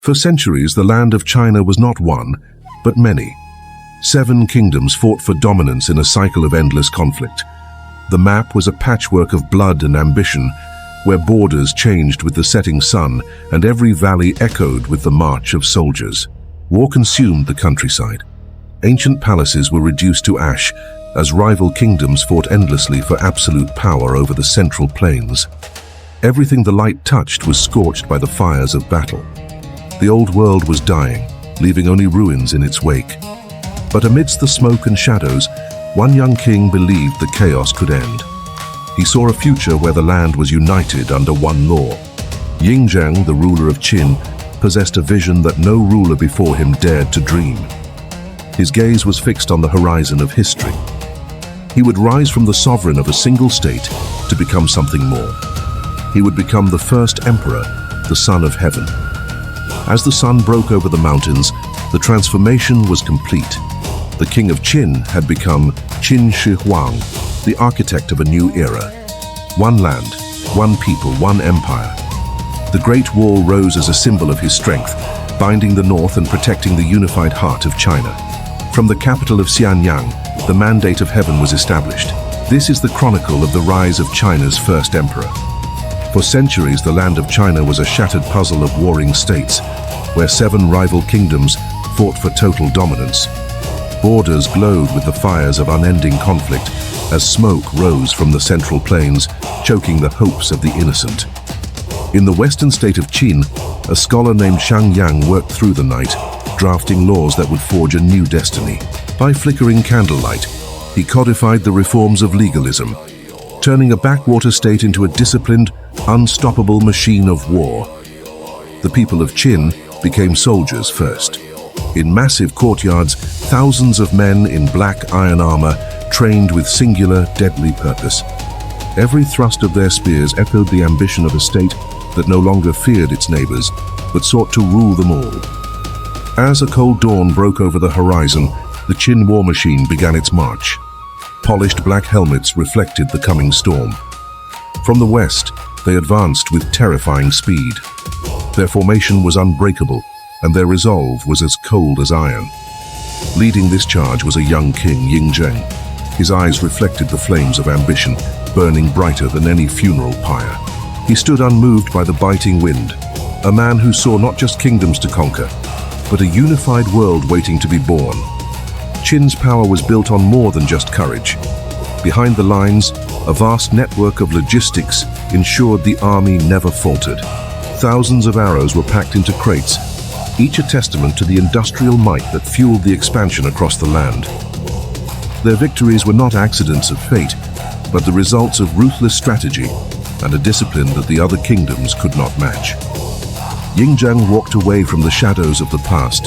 For centuries, the land of China was not one, but many. 7 kingdoms fought for dominance in a cycle of endless conflict. The map was a patchwork of blood and ambition, where borders changed with the setting sun and every valley echoed with the march of soldiers. War consumed the countryside. Ancient palaces were reduced to ash as rival kingdoms fought endlessly for absolute power over the central plains. Everything the light touched was scorched by the fires of battle. The old world was dying, leaving only ruins in its wake. But amidst the smoke and shadows, one young king believed the chaos could end. He saw a future where the land was united under one law. Yingzheng, the ruler of Qin, possessed a vision that no ruler before him dared to dream. His gaze was fixed on the horizon of history. He would rise from the sovereign of a single state to become something more. He would become the first emperor, the son of heaven. As the sun broke over the mountains, the transformation was complete. The king of Qin had become Qin Shi Huang, the architect of a new era. One land, one people, one empire. The Great Wall rose as a symbol of his strength, binding the north and protecting the unified heart of China. From the capital of Xianyang, the mandate of heaven was established. This is the chronicle of the rise of China's first emperor. For centuries, the land of China was a shattered puzzle of warring states, where 7 rival kingdoms fought for total dominance. Borders glowed with the fires of unending conflict as smoke rose from the central plains, choking the hopes of the innocent. In the western state of Qin, a scholar named Shang Yang worked through the night, drafting laws that would forge a new destiny. By flickering candlelight, he codified the reforms of legalism, turning a backwater state into a disciplined, unstoppable machine of war. The people of Qin became soldiers first. In massive courtyards, thousands of men in black iron armor trained with singular, deadly purpose. Every thrust of their spears echoed the ambition of a state that no longer feared its neighbors, but sought to rule them all. As a cold dawn broke over the horizon, the Qin war machine began its march. Polished black helmets reflected the coming storm. From the west, they advanced with terrifying speed. Their formation was unbreakable, and their resolve was as cold as iron. Leading this charge was a young king, Yingzheng. His eyes reflected the flames of ambition, burning brighter than any funeral pyre. He stood unmoved by the biting wind, a man who saw not just kingdoms to conquer, but a unified world waiting to be born. Qin's power was built on more than just courage. Behind the lines, a vast network of logistics ensured the army never faltered. Thousands of arrows were packed into crates, each a testament to the industrial might that fueled the expansion across the land. Their victories were not accidents of fate, but the results of ruthless strategy and a discipline that the other kingdoms could not match. Yingzheng walked away from the shadows of the past,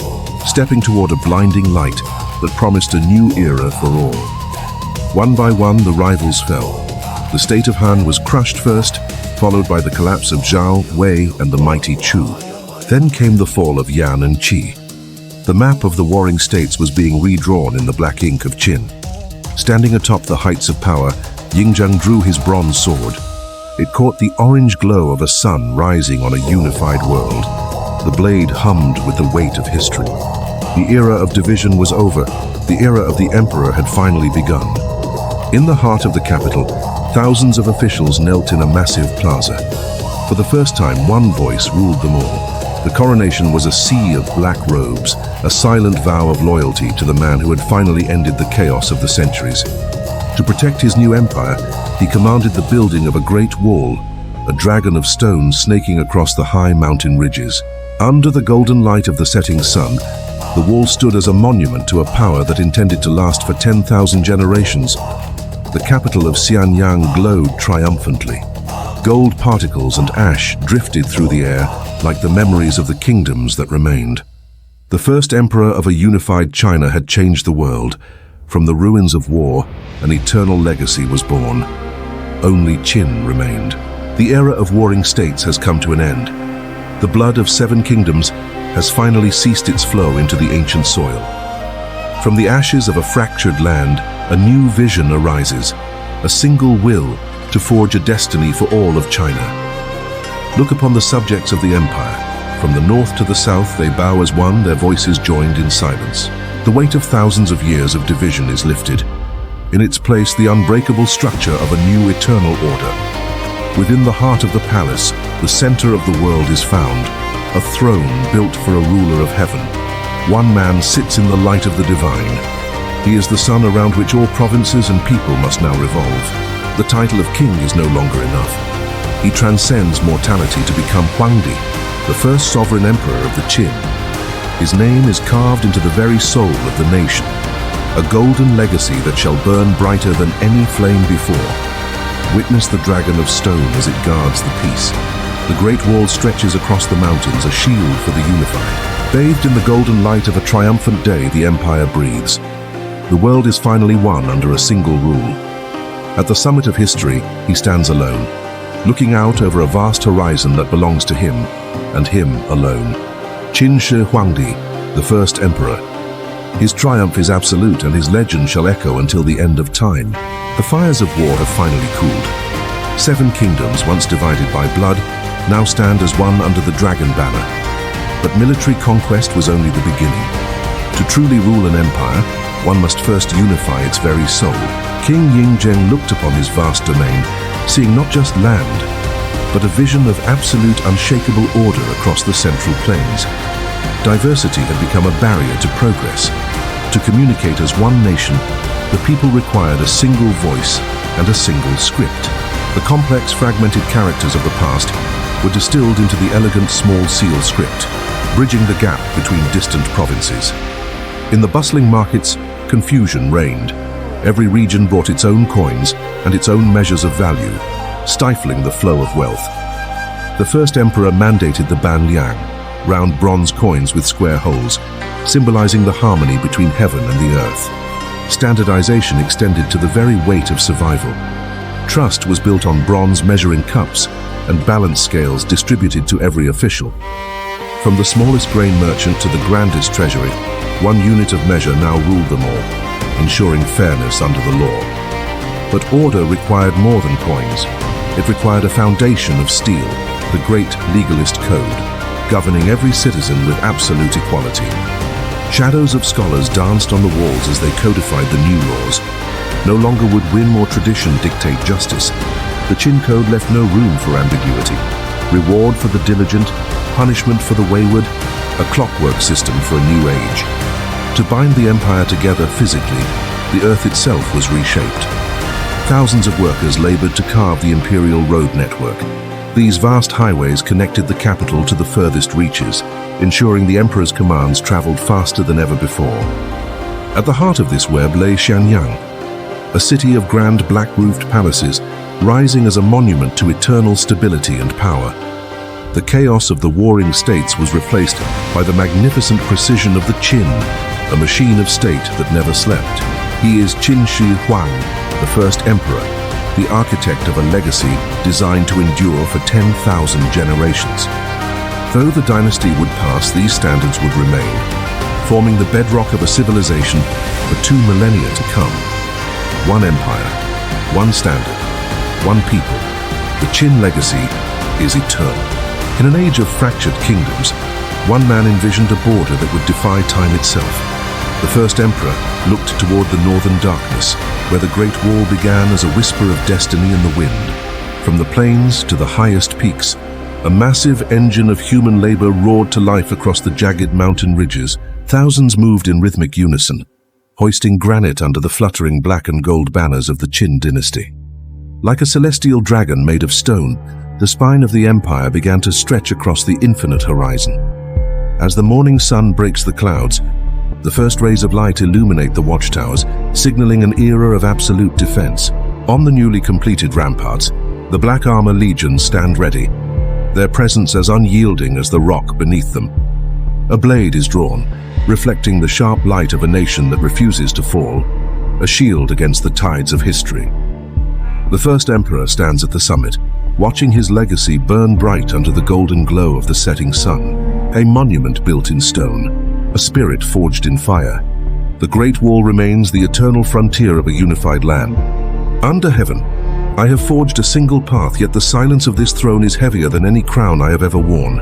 stepping toward a blinding light that promised a new era for all. One by one, the rivals fell. The state of Han was crushed first, followed by the collapse of Zhao, Wei, and the mighty Chu. Then came the fall of Yan and Qi. The map of the warring states was being redrawn in the black ink of Qin. Standing atop the heights of power, Yingzheng drew his bronze sword. It caught the orange glow of a sun rising on a unified world. The blade hummed with the weight of history. The era of division was over. The era of the emperor had finally begun. In the heart of the capital, thousands of officials knelt in a massive plaza. For the first time, one voice ruled them all. The coronation was a sea of black robes, a silent vow of loyalty to the man who had finally ended the chaos of the centuries. To protect his new empire, he commanded the building of a great wall, a dragon of stone snaking across the high mountain ridges. Under the golden light of the setting sun, the wall stood as a monument to a power that intended to last for 10,000 generations. The capital of Xianyang glowed triumphantly. Gold particles and ash drifted through the air like the memories of the kingdoms that remained. The first emperor of a unified China had changed the world. From the ruins of war, an eternal legacy was born. Only Qin remained. The era of warring states has come to an end. The blood of 7 kingdoms has finally ceased its flow into the ancient soil. From the ashes of a fractured land, a new vision arises, a single will to forge a destiny for all of China. Look upon the subjects of the empire, From the north to the south, they bow as one, their voices joined in silence. The weight of thousands of years of division is lifted. In its place, the unbreakable structure of a new eternal order. Within the heart of the palace, the center of the world is found, a throne built for a ruler of heaven. One man sits in the light of the divine. He is the sun around which all provinces and people must now revolve. The title of king is no longer enough. He transcends mortality to become Huangdi, the first sovereign emperor of the Qin. His name is carved into the very soul of the nation, a golden legacy that shall burn brighter than any flame before. Witness the dragon of stone as it guards the peace. The Great Wall stretches across the mountains, a shield for the unified. Bathed in the golden light of a triumphant day, the empire breathes. The world is finally one under a single rule. At the summit of history, he stands alone, looking out over a vast horizon that belongs to him, and him alone. Qin Shi Huang, the first emperor. His triumph is absolute, and his legend shall echo until the end of time. The fires of war have finally cooled. 7 kingdoms, once divided by blood, now stand as one under the dragon banner. But military conquest was only the beginning. To truly rule an empire, one must first unify its very soul. King Yingzheng looked upon his vast domain, seeing not just land, but a vision of absolute unshakable order across the central plains. Diversity had become a barrier to progress. To communicate as one nation, the people required a single voice and a single script. The complex, fragmented characters of the past were distilled into the elegant small seal script, bridging the gap between distant provinces. In the bustling markets, confusion reigned. Every region brought its own coins and its own measures of value, stifling the flow of wealth. The first emperor mandated the ban liang, round bronze coins with square holes, symbolizing the harmony between heaven and the earth. Standardization extended to the very weight of survival. Trust was built on bronze measuring cups and balance scales distributed to every official. From the smallest grain merchant to the grandest treasury, one unit of measure now ruled them all, ensuring fairness under the law. But order required more than coins. It required a foundation of steel, the great legalist code, governing every citizen with absolute equality. Shadows of scholars danced on the walls as they codified the new laws. No longer would whim or tradition dictate justice. The Qin Code left no room for ambiguity. Reward for the diligent, punishment for the wayward, a clockwork system for a new age. To bind the empire together physically, the earth itself was reshaped. Thousands of workers labored to carve the imperial road network. These vast highways connected the capital to the furthest reaches, ensuring the emperor's commands traveled faster than ever before. At the heart of this web lay Xianyang, a city of grand black-roofed palaces, rising as a monument to eternal stability and power. The chaos of the warring states was replaced by the magnificent precision of the Qin, a machine of state that never slept. He is Qin Shi Huang, the first emperor, the architect of a legacy designed to endure for 10,000 generations. Though the dynasty would pass, these standards would remain, forming the bedrock of a civilization for 2 millennia to come. One empire, one standard, one people. The Qin legacy is eternal. In an age of fractured kingdoms, one man envisioned a border that would defy time itself. The first emperor looked toward the northern darkness, where the Great Wall began as a whisper of destiny in the wind. From the plains to the highest peaks, a massive engine of human labor roared to life across the jagged mountain ridges. Thousands moved in rhythmic unison, hoisting granite under the fluttering black and gold banners of the Qin Dynasty. Like a celestial dragon made of stone, the spine of the empire began to stretch across the infinite horizon. As the morning sun breaks the clouds, the first rays of light illuminate the watchtowers, signaling an era of absolute defense. On the newly completed ramparts, the Black Armor legions stand ready, their presence as unyielding as the rock beneath them. A blade is drawn, reflecting the sharp light of a nation that refuses to fall, a shield against the tides of history. The first emperor stands at the summit, watching his legacy burn bright under the golden glow of the setting sun. A monument built in stone, a spirit forged in fire. The Great Wall remains the eternal frontier of a unified land. Under heaven, I have forged a single path, yet the silence of this throne is heavier than any crown I have ever worn.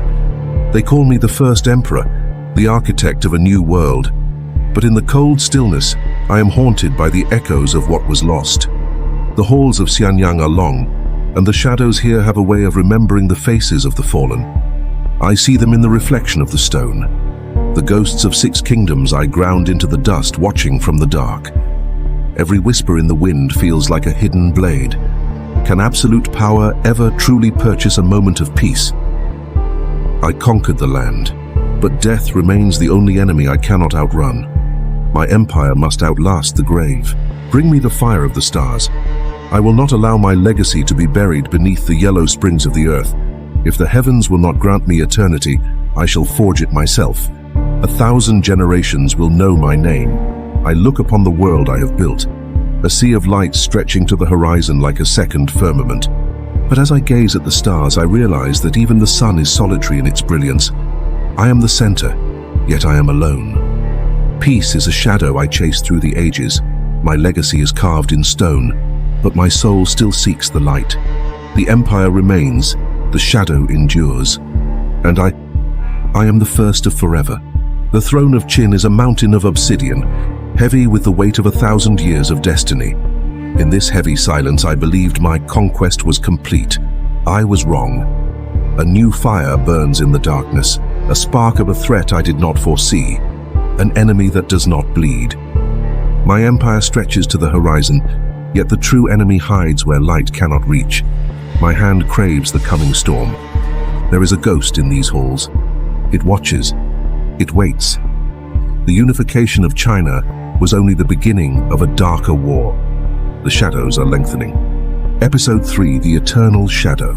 They call me the first emperor, the architect of a new world. But in the cold stillness, I am haunted by the echoes of what was lost. The halls of Xianyang are long, and the shadows here have a way of remembering the faces of the fallen. I see them in the reflection of the stone. The ghosts of 6 kingdoms I ground into the dust, watching from the dark. Every whisper in the wind feels like a hidden blade. Can absolute power ever truly purchase a moment of peace? I conquered the land, but death remains the only enemy I cannot outrun. My empire must outlast the grave. Bring me the fire of the stars. I will not allow my legacy to be buried beneath the yellow springs of the earth. If the heavens will not grant me eternity, I shall forge it myself. 1,000 generations will know my name. I look upon the world I have built, a sea of light stretching to the horizon like a second firmament. But as I gaze at the stars, I realize that even the sun is solitary in its brilliance. I am the center, yet I am alone. Peace is a shadow I chase through the ages. My legacy is carved in stone, but my soul still seeks the light. The empire remains, the shadow endures. And I am the first of forever. The throne of Qin is a mountain of obsidian, heavy with the weight of 1,000 years of destiny. In this heavy silence, I believed my conquest was complete. I was wrong. A new fire burns in the darkness, a spark of a threat I did not foresee, an enemy that does not bleed. My empire stretches to the horizon, yet the true enemy hides where light cannot reach. My hand craves the coming storm. There is a ghost in these halls. It watches. It waits. The unification of China was only the beginning of a darker war. The shadows are lengthening. Episode 3: The Eternal Shadow.